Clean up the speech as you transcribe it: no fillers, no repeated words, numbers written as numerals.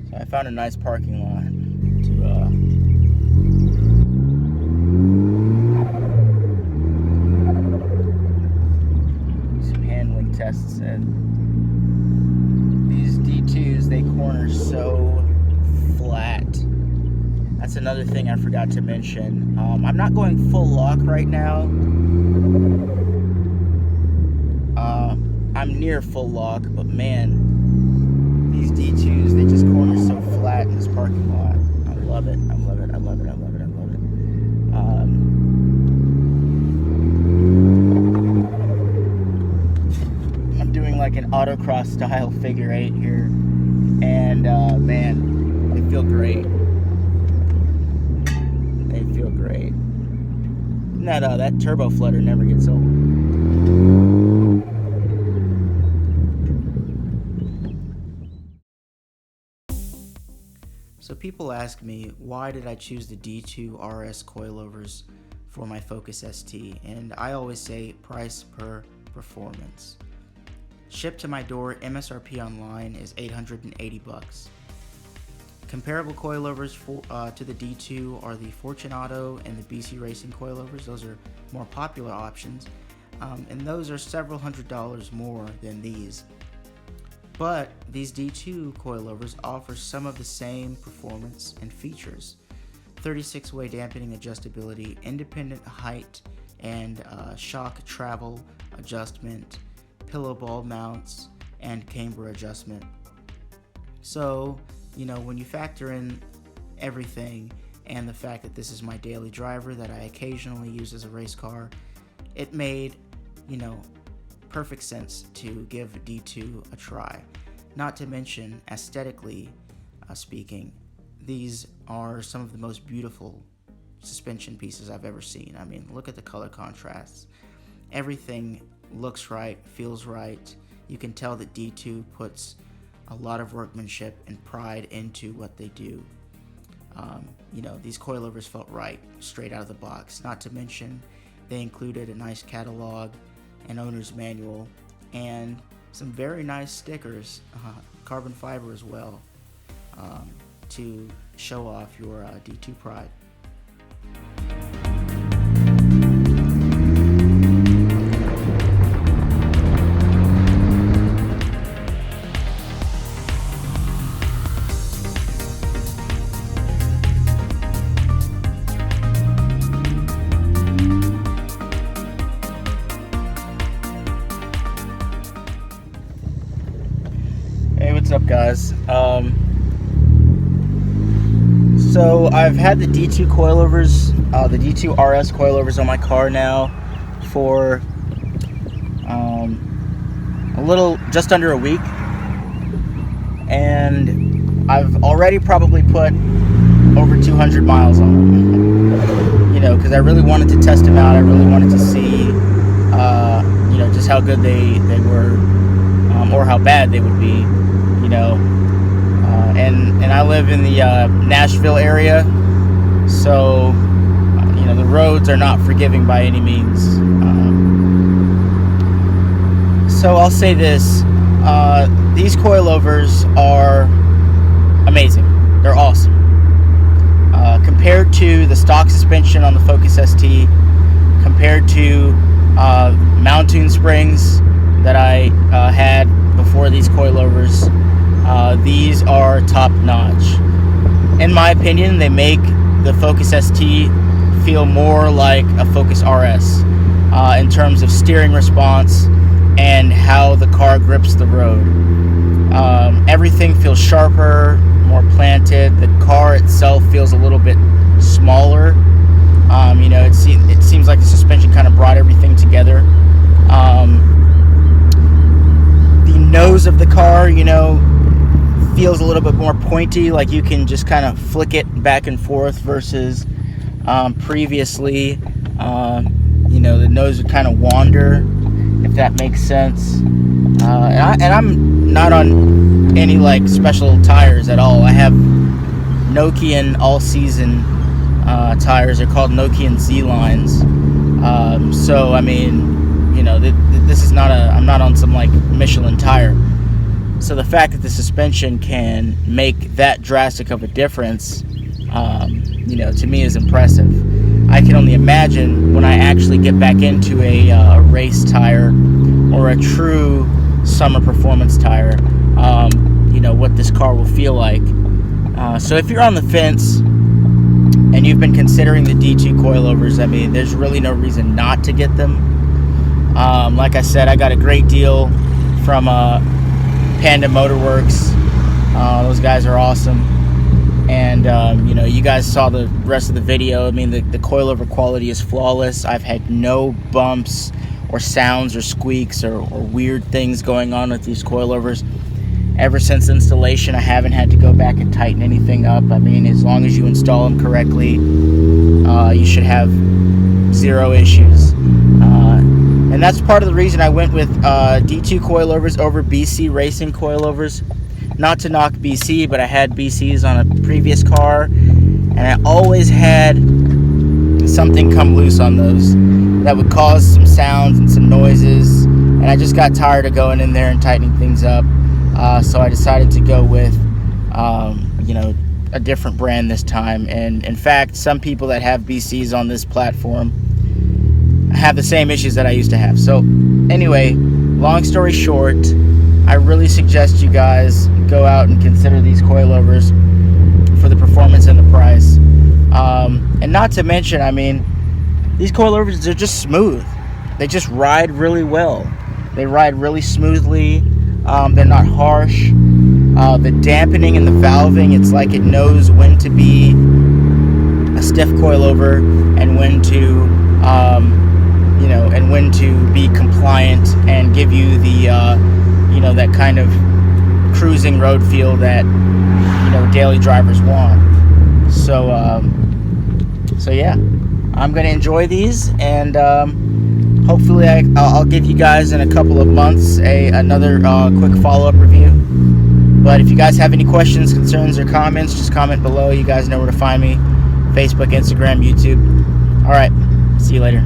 So I found a nice parking lot to some handling tests. And these D2s, they corner so flat. That's another thing I forgot to mention. I'm not going full lock right now. I'm near full lock, but man, these D2s, they just corner so flat in this parking lot. I love it. I love it. I love it. I love it. I love it. I'm doing like an autocross style figure eight here, and man, they feel great. They feel great. And that turbo flutter never gets old. So people ask me, why did I choose the D2 RS coilovers for my Focus ST? And I always say price per performance. Shipped to my door, MSRP online is $880. Comparable coilovers to the D2 are the Fortunato and the BC Racing coilovers. Those are more popular options, and those are several $100s more than these. But these D2 coilovers offer some of the same performance and features. 36-way dampening adjustability, independent height and shock travel adjustment, pillow ball mounts, and camber adjustment. So, you know, when you factor in everything and the fact that this is my daily driver that I occasionally use as a race car, it made, you know, perfect sense to give D2 a try. Not to mention, aesthetically speaking, these are some of the most beautiful suspension pieces I've ever seen. I mean, look at the color contrasts. Everything looks right, feels right. You can tell that D2 puts a lot of workmanship and pride into what they do. You know, these coilovers felt right straight out of the box. Not to mention, they included a nice catalog, an owner's manual, and some very nice stickers, carbon fiber as well, to show off your D2 pride. What's up, guys? So I've had the D2 coilovers, the D2 RS coilovers on my car now for just under a week, and I've already probably put over 200 miles on them. You know, because I really wanted to test them out. I really wanted to see, you know, just how good they were, or how bad they would be. You know, and I live in the Nashville area, so you know the roads are not forgiving by any means. So I'll say this: these coilovers are amazing. They're awesome. Compared to the stock suspension on the Focus ST, compared to mounting springs that I had before these coilovers. These are top notch. In my opinion, they make the Focus ST feel more like a Focus RS in terms of steering response and how the car grips the road. Everything feels sharper, more planted. The car itself feels a little bit smaller. You know, it seems like the suspension kind of brought everything together. The nose of the car, you know, feels a little bit more pointy, like you can just kind of flick it back and forth versus previously, you know, the nose would kind of wander, if that makes sense. And I'm not on any like special tires at all. I have Nokian all-season tires. They're called Nokian Z lines. So I mean, you know, this is not I'm not on some like Michelin tire. So the fact that the suspension can make that drastic of a difference, to me is impressive. I can only imagine when I actually get back into a race tire or a true summer performance tire, what this car will feel like. So if you're on the fence and you've been considering the D2 coilovers, I mean, there's really no reason not to get them. Like I said, I got a great deal from Panda Motorworks. Those guys are awesome. And, you guys saw the rest of the video. I mean, the coilover quality is flawless. I've had no bumps or sounds or squeaks or weird things going on with these coilovers. Ever since installation, I haven't had to go back and tighten anything up. I mean, as long as you install them correctly, you should have zero issues. And that's part of the reason I went with D2 coilovers over BC racing coilovers. Not to knock BC, but I had BCs on a previous car, and I always had something come loose on those that would cause some sounds and some noises, and I just got tired of going in there and tightening things up. So I decided to go with, a different brand this time. And in fact, some people that have BCs on this platform have the same issues that I used to have. So anyway, long story short, I really suggest you guys go out and consider these coilovers for the performance and the price. And not to mention, I mean, these coilovers, they're just smooth. They just ride really well. They ride really smoothly. They're not harsh. The dampening and the valving, it's like it knows when to be a stiff coilover and when to, and when to be compliant and give you the, that kind of cruising road feel that, daily drivers want. So yeah, I'm going to enjoy these, and hopefully I'll give you guys in a couple of months another quick follow-up review. But if you guys have any questions, concerns, or comments, just comment below. You guys know where to find me. Facebook, Instagram, YouTube. Alright, see you later.